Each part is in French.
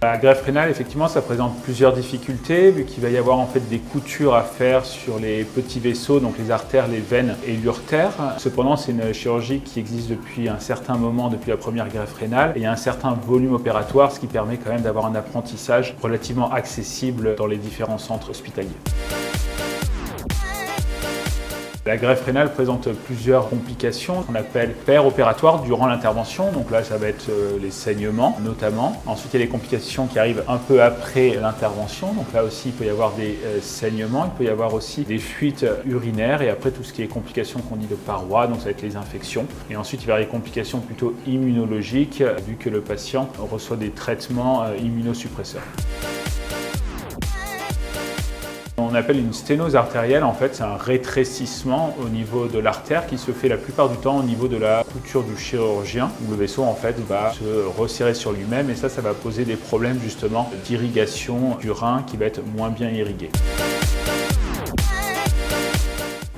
La greffe rénale, effectivement, ça présente plusieurs difficultés, vu qu'il va y avoir en fait des coutures à faire sur les petits vaisseaux, donc les artères, les veines et l'urtère. Cependant, c'est une chirurgie qui existe depuis un certain moment, depuis la première greffe rénale, et il y a un certain volume opératoire, ce qui permet quand même d'avoir un apprentissage relativement accessible dans les différents centres hospitaliers. La greffe rénale présente plusieurs complications qu'on appelle péropératoires durant l'intervention. Donc là, ça va être les saignements notamment. Ensuite, il y a les complications qui arrivent un peu après l'intervention. Donc là aussi, il peut y avoir des saignements. Il peut y avoir aussi des fuites urinaires. Et après, tout ce qui est complications qu'on dit de parois, donc ça va être les infections. Et ensuite, il va y avoir des complications plutôt immunologiques, vu que le patient reçoit des traitements immunosuppresseurs. On appelle une sténose artérielle, en fait, c'est un rétrécissement au niveau de l'artère qui se fait la plupart du temps au niveau de la couture du chirurgien, où le vaisseau en fait va se resserrer sur lui-même et ça va poser des problèmes justement d'irrigation du rein qui va être moins bien irrigué.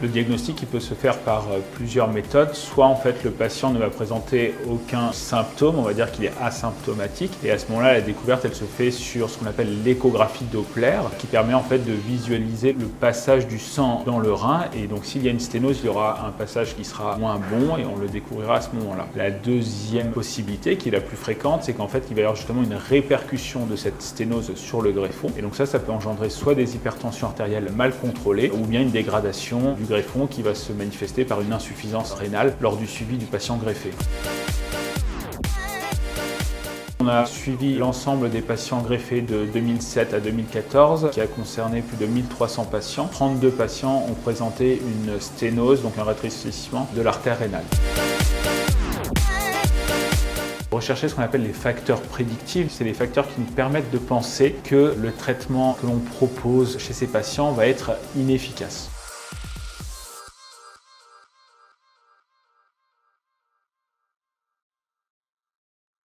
Le diagnostic il peut se faire par plusieurs méthodes. Soit en fait le patient ne va présenter aucun symptôme, on va dire qu'il est asymptomatique. Et à ce moment-là, la découverte elle se fait sur ce qu'on appelle l'échographie Doppler, qui permet en fait de visualiser le passage du sang dans le rein. Et donc s'il y a une sténose, il y aura un passage qui sera moins bon et on le découvrira à ce moment-là. La deuxième possibilité, qui est la plus fréquente, c'est qu'en fait il va y avoir justement une répercussion de cette sténose sur le greffon. Et donc ça peut engendrer soit des hypertensions artérielles mal contrôlées ou bien une dégradation du greffon qui va se manifester par une insuffisance rénale lors du suivi du patient greffé. On a suivi l'ensemble des patients greffés de 2007 à 2014 qui a concerné plus de 1300 patients. 32 patients ont présenté une sténose, donc un rétrécissement de l'artère rénale. Rechercher ce qu'on appelle les facteurs prédictifs, c'est les facteurs qui nous permettent de penser que le traitement que l'on propose chez ces patients va être inefficace.